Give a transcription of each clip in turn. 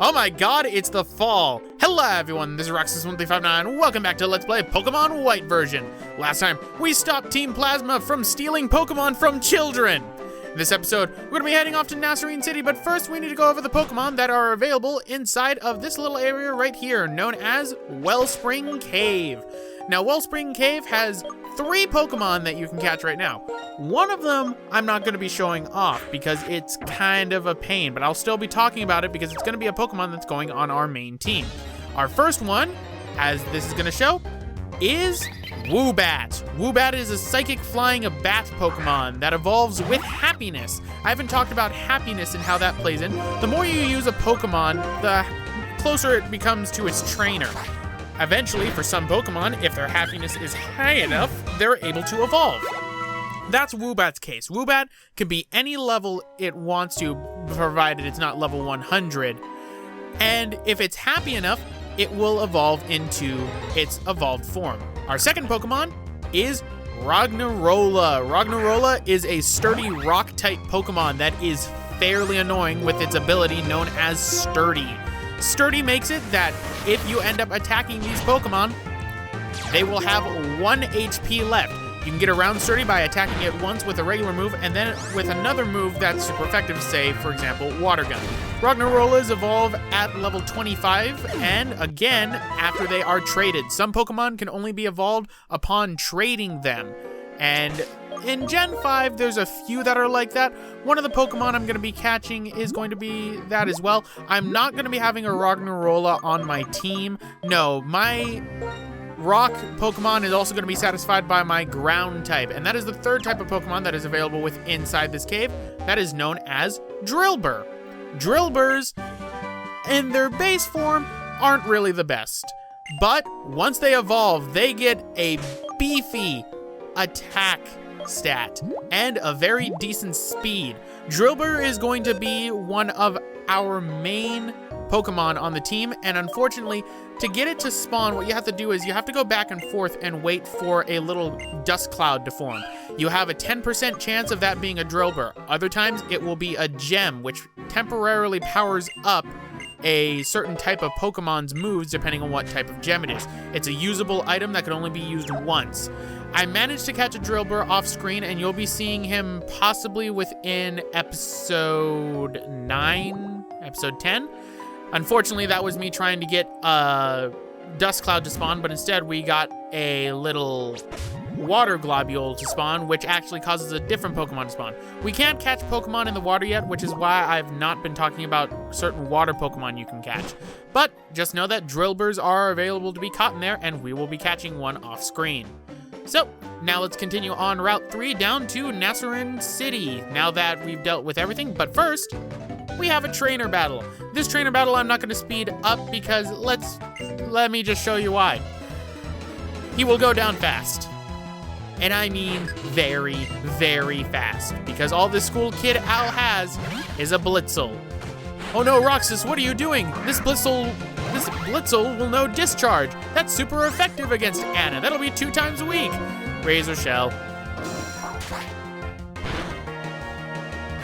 Oh my god, it's the fall! Hello everyone, this is Roxas1359. Welcome back to Let's Play Pokemon White version. Last time, we stopped Team Plasma from stealing Pokemon from children. In this episode, we're going to be heading off to Nacerene City, but first we need to go over the Pokemon that are available inside of this little area right here, known as Wellspring Cave. Now, Wellspring Cave has 3 Pokemon that you can catch right now. One of them I'm not going to be showing off because it's kind of a pain, but I'll still be talking about it because it's going to be a Pokemon that's going on our main team. Our first one, as this is going to show, is Woobat. Woobat is a psychic flying bat Pokemon that evolves with happiness. I haven't talked about happiness and how that plays in. The more you use a Pokemon, the closer it becomes to its trainer. Eventually, for some Pokemon, if their happiness is high enough, they're able to evolve. That's Woobat's case. Woobat can be any level it wants to, provided it's not level 100. And if it's happy enough, it will evolve into its evolved form. Our second Pokemon is Ragnarola. Ragnarola is a sturdy rock-type Pokemon that is fairly annoying with its ability known as Sturdy. Sturdy makes it that if you end up attacking these Pokemon, they will have 1 HP left. You can get around Sturdy by attacking it once with a regular move, and then with another move that's super effective, say, for example, Water Gun. Ragnarolas evolve at level 25, and again, after they are traded. Some Pokemon can only be evolved upon trading them. And in Gen 5, there's a few that are like that. One of the Pokemon I'm going to be catching is going to be that as well. I'm not going to be having a Ragnarola on my team. No, my rock Pokemon is also going to be satisfied by my ground type. And that is the third type of Pokemon that is available inside this cave. That is known as Drillbur. Drillburs, in their base form, aren't really the best. But once they evolve, they get a beefy attack stat and a very decent speed. Drillbur is going to be one of our main Pokemon on the team, and unfortunately, to get it to spawn, what you have to do is you have to go back and forth and wait for a little dust cloud to form. You have a 10% chance of that being a Drillbur. Other times, it will be a gem, which temporarily powers up a certain type of Pokemon's moves depending on what type of gem it is. It's a usable item that can only be used once. I managed to catch a Drillbur off screen, and you'll be seeing him possibly within episode 9, episode 10. Unfortunately, that was me trying to get a dust cloud to spawn, but instead we got a little water globule to spawn, which actually causes a different Pokemon to spawn. We can't catch Pokemon in the water yet, which is why I've not been talking about certain water Pokemon you can catch. But just know that Drillburs are available to be caught in there, and we will be catching one off screen. So, now let's continue on Route 3 down to Nacerene City, now that we've dealt with everything. But first, we have a trainer battle. This trainer battle I'm not going to speed up because let me just show you why. He will go down fast. And I mean very, very fast, because all this school kid Al has is a Blitzel. Oh no, Roxas, what are you doing? This Blitzel will know Discharge. That's super effective against Anna. That'll be 2 times a week. Razor Shell.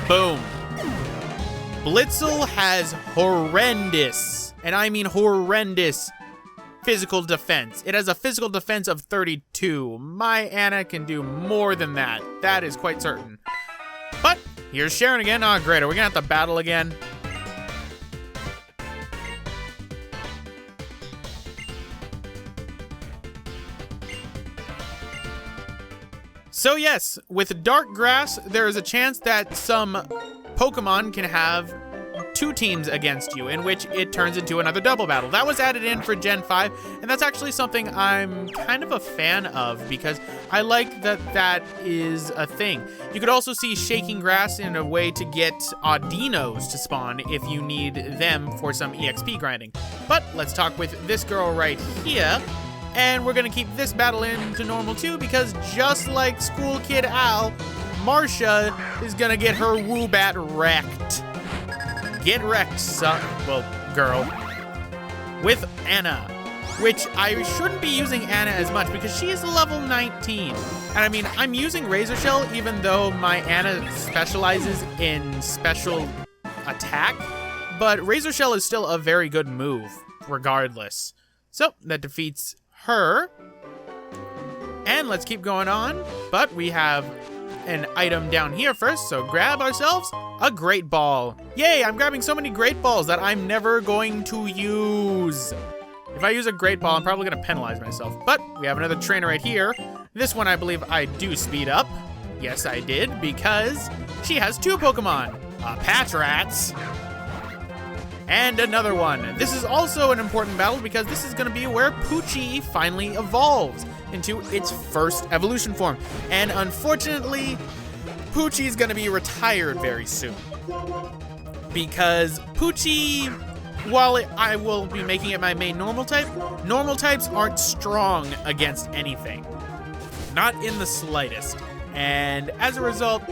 Boom. Blitzel has horrendous, and I mean horrendous, physical defense. It has a physical defense of 32. My Anna can do more than that. That is quite certain. But here's Sharon again. Oh, great. Are we going to have to battle again? So yes, with Dark Grass, there is a chance that some Pokemon can have 2 teams against you, in which it turns into another double battle. That was added in for Gen 5, and that's actually something I'm kind of a fan of, because I like that that is a thing. You could also see Shaking Grass in a way to get Audinos to spawn if you need them for some EXP grinding. But let's talk with this girl right here. And we're gonna keep this battle into normal too, because just like School Kid Al, Marcia is gonna get her Woobat wrecked. Get wrecked, son. Well, girl. With Anna, which I shouldn't be using Anna as much because she is level 19. And I mean, I'm using Razor Shell even though my Anna specializes in special attack. but Razor Shell is still a very good move, regardless. So, that defeats her. And let's keep going on, but we have an item down here first, so grab ourselves a Great Ball. Yay, I'm grabbing so many Great Balls that I'm never going to use. If I use a Great Ball, I'm probably gonna penalize myself, but we have another trainer right here. This one I believe I do speed up. Yes, I did, because she has 2 Pokemon, a Patrat and another one. This is also an important battle because this is gonna be where Poochie finally evolves into its first evolution form. And unfortunately, Poochie is gonna be retired very soon. Because Poochie, while I will be making it my main normal type, normal types aren't strong against anything. Not in the slightest. And as a result,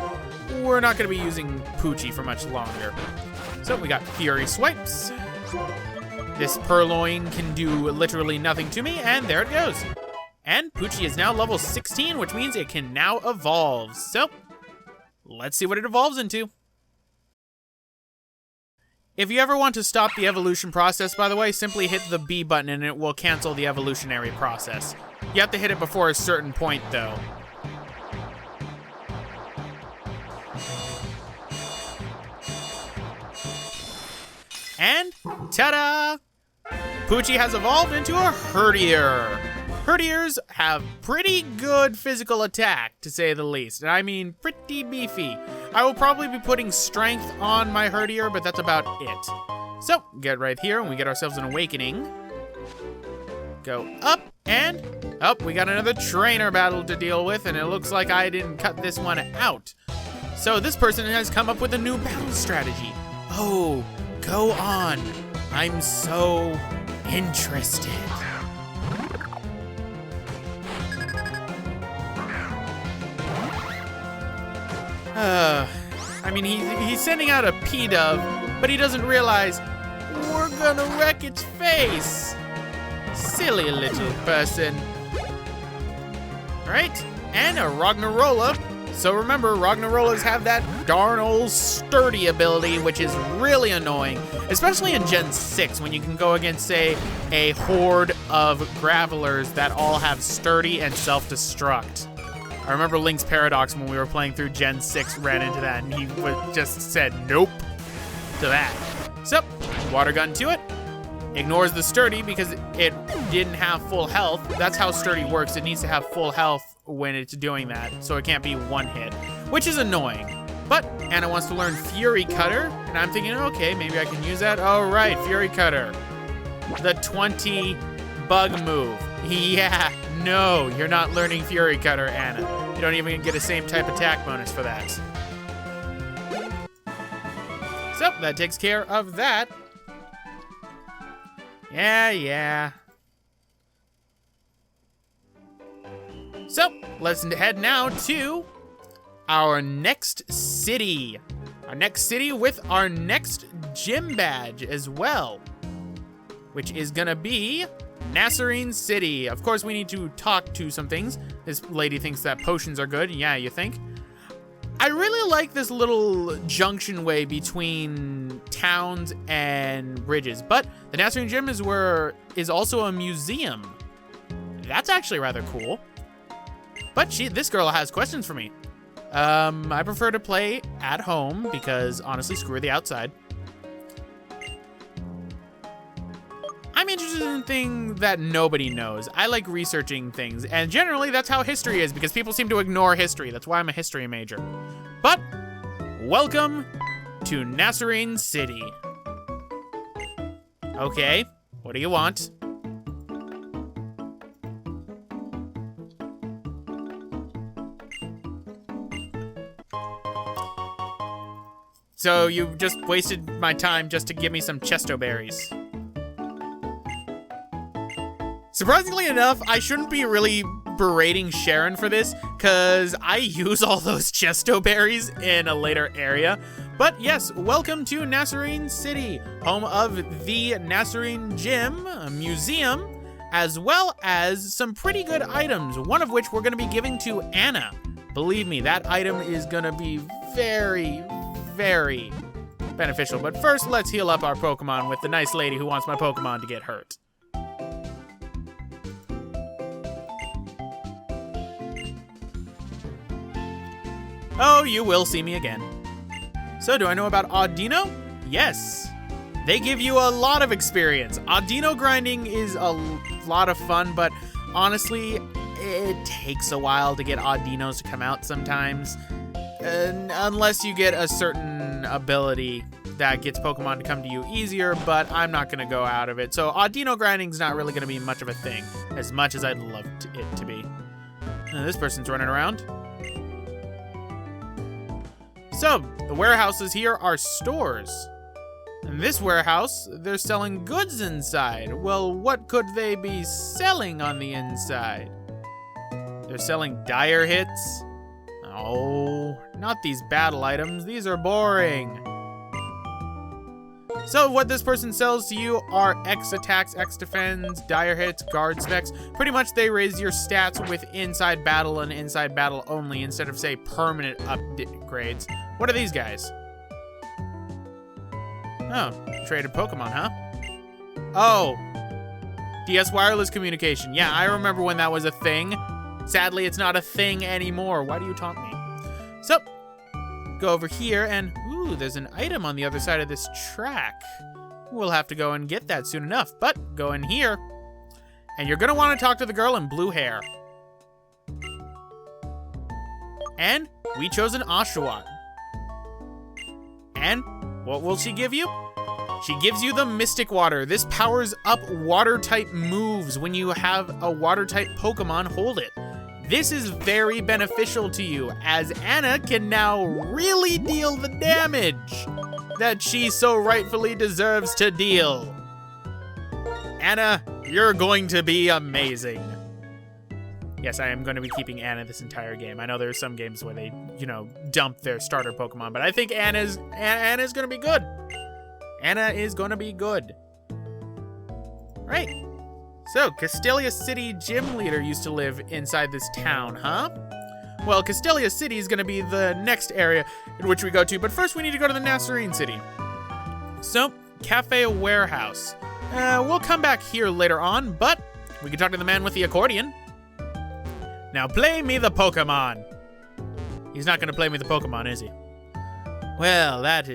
we're not gonna be using Poochie for much longer. So we got Fury Swipes. This Purloin can do literally nothing to me, and there it goes. And Poochie is now level 16, which means it can now evolve. So, let's see what it evolves into. If you ever want to stop the evolution process, by the way, simply hit the B button and it will cancel the evolutionary process. You have to hit it before a certain point, though. And, ta-da! Poochie has evolved into a Herdier. Herdiers have pretty good physical attack, to say the least. And I mean, pretty beefy. I will probably be putting strength on my Herdier, but that's about it. So, get right here, and we get ourselves an Awakening. Go up, and up. We got another trainer battle to deal with, and it looks like I didn't cut this one out. So this person has come up with a new battle strategy. Oh, go on. I'm so interested. I mean, he's sending out a P-Dove, but he doesn't realize we're gonna wreck its face. Silly little person. Right? And a Ragnarola. So remember, Ragnarolas have that darn old sturdy ability, which is really annoying, especially in Gen 6 when you can go against, say, a horde of Gravelers that all have sturdy and self-destruct. I remember Link's Paradox when we were playing through Gen 6 ran into that, and he just said nope to that. So, Water Gun to it. Ignores the sturdy because it didn't have full health. That's how sturdy works. It needs to have full health when it's doing that, so it can't be one hit, which is annoying. But Anna wants to learn Fury Cutter, and I'm thinking, okay, maybe I can use that. All right, Fury Cutter. The 20 bug move. Yeah, no, you're not learning Fury Cutter, Anna. You don't even get a same type attack bonus for that. So, that takes care of that. Yeah. So, let's head now to our next city. Our next city with our next gym badge as well, which is gonna be Nacerene City. Of course, we need to talk to some things. This lady thinks that potions are good. Yeah, you think? I really like this little junction way between towns and bridges, but the Nacerene Gym is also a museum. That's actually rather cool. But this girl has questions for me. I prefer to play at home because honestly, screw the outside. I'm interested in things that nobody knows. I like researching things, and generally that's how history is because people seem to ignore history. That's why I'm a history major. But welcome to Nacerene City. Okay, what do you want? So you just wasted my time just to give me some Chesto berries. Surprisingly enough, I shouldn't be really berating Sharon for this, because I use all those Chesto berries in a later area. But yes, welcome to Nacerene City, home of the Nacerene Gym, a museum, as well as some pretty good items, one of which we're going to be giving to Anna. Believe me, that item is going to be very, very beneficial. But first, let's heal up our Pokemon with the nice lady who wants my Pokemon to get hurt. Oh, you will see me again. So, do I know about Audino? Yes. They give you a lot of experience. Audino grinding is a lot of fun, but honestly, it takes a while to get Audinos to come out sometimes. Unless you get a certain ability that gets Pokemon to come to you easier, but I'm not going to go out of it. So Audino grinding's not really going to be much of a thing, as much as I'd love it to be. This person's running around. So, the warehouses here are stores. In this warehouse, they're selling goods inside. Well, what could they be selling on the inside? They're selling dire hits. Oh, not these battle items. These are boring. So what this person sells to you are X attacks, X defense, dire hits, guard specs. Pretty much they raise your stats with inside battle and inside battle only instead of, say, permanent upgrades. What are these guys? Oh, traded Pokemon, huh? Oh, DS wireless communication. Yeah, I remember when that was a thing. Sadly, it's not a thing anymore. Why do you taunt me? So, go over here and, ooh, there's an item on the other side of this track. We'll have to go and get that soon enough, but go in here. And you're gonna wanna talk to the girl in blue hair. And we chose an Oshawott. And what will she give you? She gives you the Mystic Water. This powers up water-type moves when you have a water-type Pokemon hold it. This is very beneficial to you, as Anna can now really deal the damage that she so rightfully deserves to deal. Anna, you're going to be amazing. Yes, I am going to be keeping Anna this entire game. I know there are some games where they, dump their starter Pokemon, but I think Anna's going to be good. Anna is going to be good. Right. So, Castelia City gym leader used to live inside this town, huh? Well, Castelia City is going to be the next area in which we go to, but first we need to go to the Nacerene City. So, Cafe Warehouse. We'll come back here later on, but we can talk to the man with the accordion. Now play me the Pokemon. He's not going to play me the Pokemon, is he? Well, that's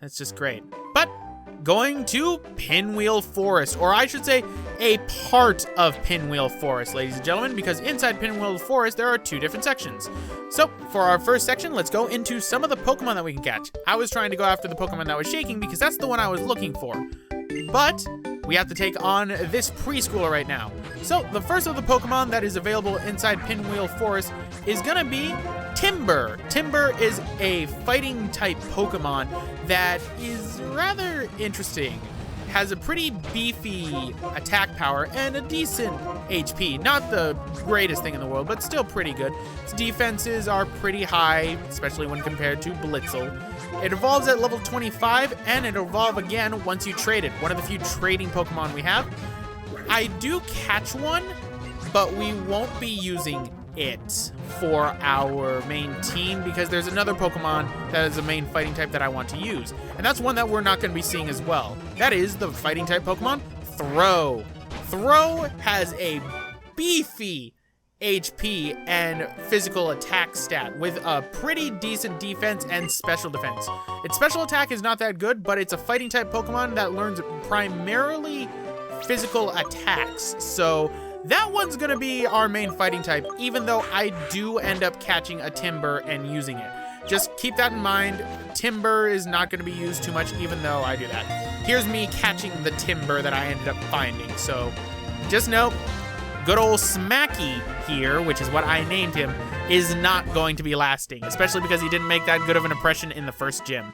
just great. But going to Pinwheel Forest, or I should say a part of Pinwheel Forest, ladies and gentlemen, because inside Pinwheel Forest there are two different sections. So for our first section, let's go into some of the Pokemon that we can catch. I was trying to go after the Pokemon that was shaking because that's the one I was looking for. But we have to take on this preschooler right now. So the first of the Pokemon that is available inside Pinwheel Forest is gonna be Timber. Timber is a fighting type Pokemon that is rather interesting. Has a pretty beefy attack power and a decent HP. Not the greatest thing in the world, but still pretty good. Its defenses are pretty high, especially when compared to Blitzel. It evolves at level 25, and it'll evolve again once you trade it. One of the few trading Pokemon we have. I do catch one, but we won't be using it for our main team because there's another Pokemon that is a main fighting type that I want to use. And that's one that we're not going to be seeing as well. That is the fighting type Pokemon, Throw. Throw has a beefy HP and physical attack stat with a pretty decent defense and special defense. Its special attack is not that good, but it's a fighting type Pokemon that learns primarily physical attacks. So that one's gonna be our main fighting type, even though I do end up catching a Timber and using it. Just keep that in mind. Timber is not gonna be used too much, even though I do that. Here's me catching the Timber that I ended up finding. So just know, good old Smacky here, which is what I named him, is not going to be lasting, especially because he didn't make that good of an impression in the first gym.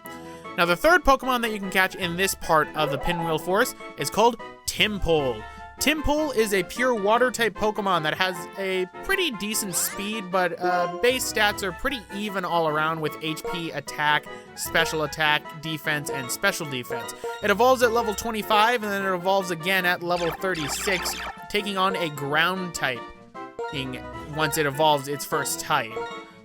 Now, the third Pokemon that you can catch in this part of the Pinwheel Forest is called Tympole. Tympole is a pure water-type Pokemon that has a pretty decent speed, but base stats are pretty even all around with HP, attack, special attack, defense, and special defense. It evolves at level 25, and then it evolves again at level 36, taking on a ground type once it evolves its first type.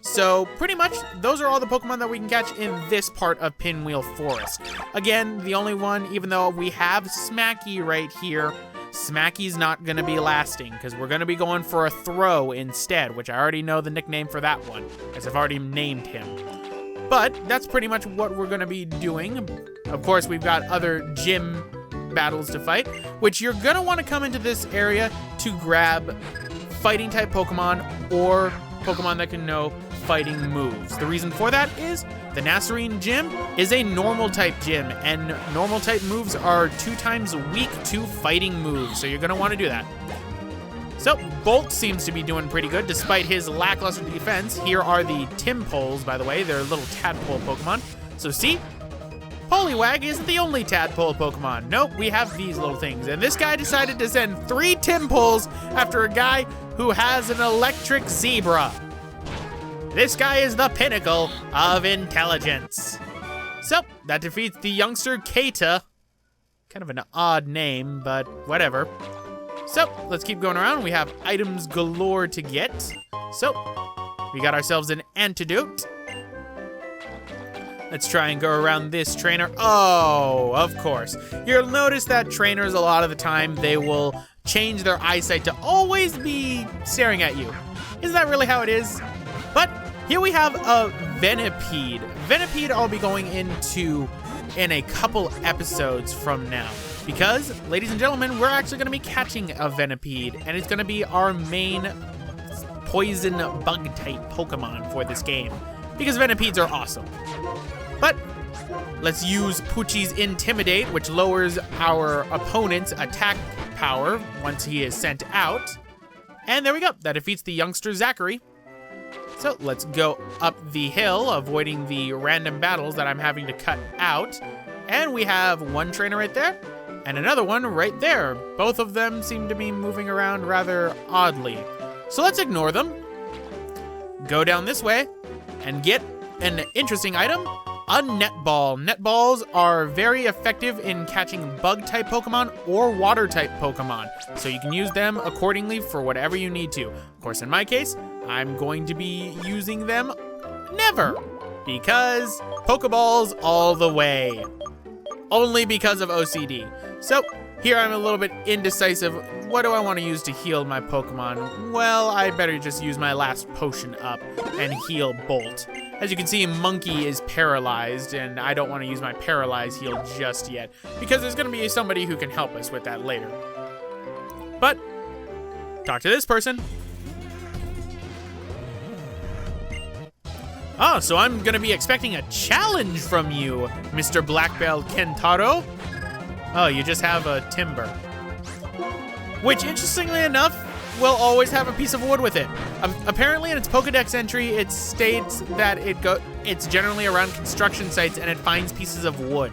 So pretty much, those are all the Pokemon that we can catch in this part of Pinwheel Forest. Again, the only one, even though we have Smacky right here, Smacky's not going to be lasting, because we're going to be going for a Throw instead, which I already know the nickname for that one, as I've already named him. But that's pretty much what we're going to be doing. Of course, we've got other gym battles to fight, which you're going to want to come into this area to grab fighting-type Pokemon or Pokemon that can know fighting moves. The reason for that is the Nacerene gym is a normal type gym, and normal type moves are 2 times weak to fighting moves, so you're going to want to do that. So Bolt seems to be doing pretty good despite his lackluster defense. Here are the Timpoles, by the way. They're little tadpole Pokemon. So see, Poliwag isn't the only tadpole Pokemon. Nope, we have these little things. And this guy decided to send 3 Timpoles after a guy who has an electric zebra. This guy is the pinnacle of intelligence. So, that defeats the youngster Keita. Kind of an odd name, but whatever. So, let's keep going around. We have items galore to get. So, we got ourselves an antidote. Let's try and go around this trainer. Oh, of course. You'll notice that trainers, a lot of the time, they will change their eyesight to always be staring at you. Isn't that really how it is? But here we have a Venipede. Venipede I'll be going into in a couple episodes from now. Because, ladies and gentlemen, we're actually going to be catching a Venipede. And it's going to be our main poison bug type Pokemon for this game. Because Venipedes are awesome. But let's use Poochie's Intimidate, which lowers our opponent's attack power once he is sent out. And there we go. That defeats the youngster Zachary. So let's go up the hill, avoiding the random battles that I'm having to cut out. And we have one trainer right there and another one right there. Both of them seem to be moving around rather oddly. So let's ignore them. Go down this way and get an interesting item, a netball. Netballs are very effective in catching bug-type Pokemon or water-type Pokemon, so you can use them accordingly for whatever you need to. Of course, in my case, I'm going to be using them never, because Pokeballs all the way. Only because of OCD. So, here I'm a little bit indecisive. What do I want to use to heal my Pokemon? Well, I better just use my last potion up and heal Bolt. As you can see, Monkey is paralyzed, and I don't want to use my Paralyze heal just yet, because there's going to be somebody who can help us with that later. But, talk to this person. Oh, so I'm going to be expecting a challenge from you, Mr. Black Belt Kentaro. Oh, you just have a Timber. Which, interestingly enough, will always have a piece of wood with it. Apparently, in its Pokedex entry, it states that it's generally around construction sites and it finds pieces of wood.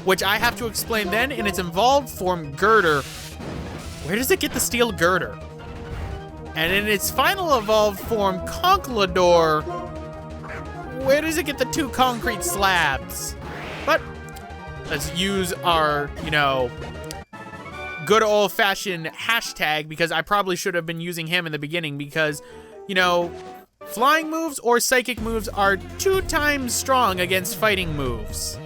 Which I have to explain then, in its evolved form, Girder, where does it get the steel girder? And in its final evolved form, Conkeldurr, where does it get the 2 concrete slabs? But let's use our, good old-fashioned hashtag, because I probably should have been using him in the beginning because, flying moves or psychic moves are 2 times strong against fighting moves.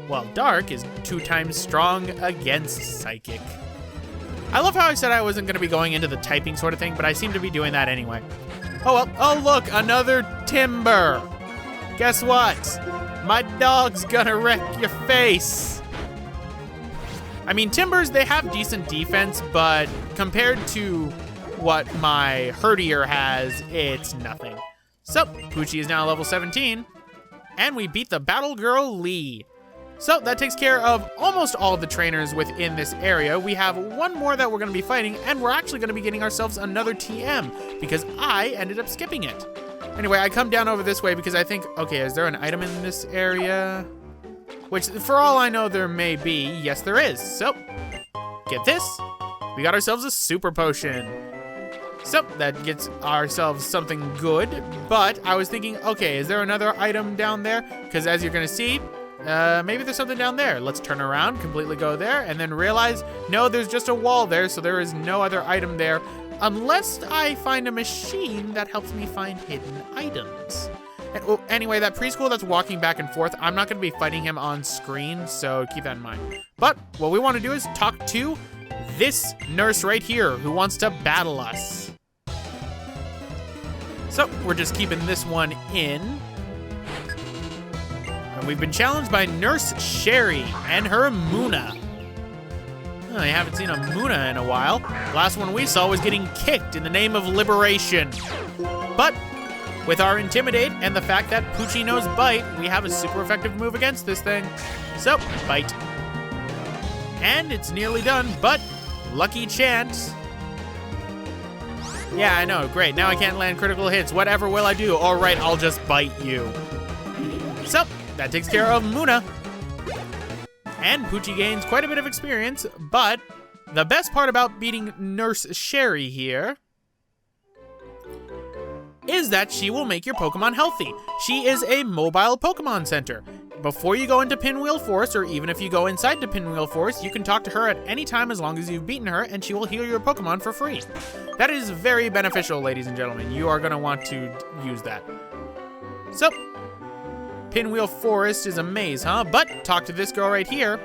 While Dark is 2 times strong against psychic. I love how I said I wasn't going to be going into the typing sort of thing, but I seem to be doing that anyway. Oh well, oh look, another Timber. Guess what? My dog's gonna wreck your face. I mean, Timbers, they have decent defense, but compared to what my Herdier has, it's nothing. So, Poochie is now level 17, and we beat the Battle Girl Lee. So, that takes care of almost all of the trainers within this area. We have one more that we're going to be fighting, and we're actually going to be getting ourselves another TM, because I ended up skipping it. Anyway, I come down over this way because I think, okay, is there an item in this area? Which, for all I know, there may be. Yes, there is. So, get this. We got ourselves a Super Potion. So, that gets ourselves something good. But I was thinking, okay, is there another item down there? Because as you're going to see, maybe there's something down there. Let's turn around, completely go there, and then realize, no, there's just a wall there, so there is no other item there Unless I find a machine that helps me find hidden items. And, oh, anyway, that preschool that's walking back and forth, I'm not going to be fighting him on screen, so keep that in mind. But what we want to do is talk to this nurse right here who wants to battle us. So we're just keeping this one in. And we've been challenged by Nurse Sherry and her Muna. Oh, I haven't seen a Muna in a while. The last one we saw was getting kicked in the name of liberation. But with our Intimidate and the fact that Poochie knows Bite, we have a super effective move against this thing. So, Bite. And it's nearly done, but lucky chance. Yeah, I know, great. Now I can't land critical hits. Whatever will I do? All right, I'll just bite you. So, that takes care of Muna. And Poochie gains quite a bit of experience, but the best part about beating Nurse Sherry here is that she will make your Pokemon healthy. She is a mobile Pokemon Center. Before you go into Pinwheel Forest, or even if you go inside the Pinwheel Forest, you can talk to her at any time as long as you've beaten her, and she will heal your Pokemon for free. That is very beneficial, ladies and gentlemen. You are going to want to use that. So, Pinwheel Forest is a maze, huh? But talk to this girl right here,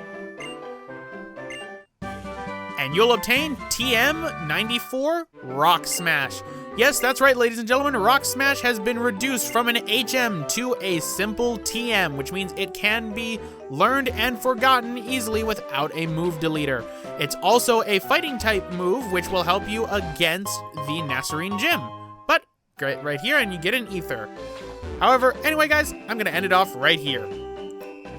and you'll obtain TM94 Rock Smash. Yes, that's right, ladies and gentlemen. Rock Smash has been reduced from an HM to a simple TM, which means it can be learned and forgotten easily without a move deleter. It's also a fighting type move, which will help you against the Nacerene Gym. But great, right here, and you get an Ether. However, anyway, guys, I'm gonna end it off right here.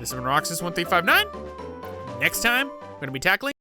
This has been Roxas1359. Next time, I'm gonna be tackling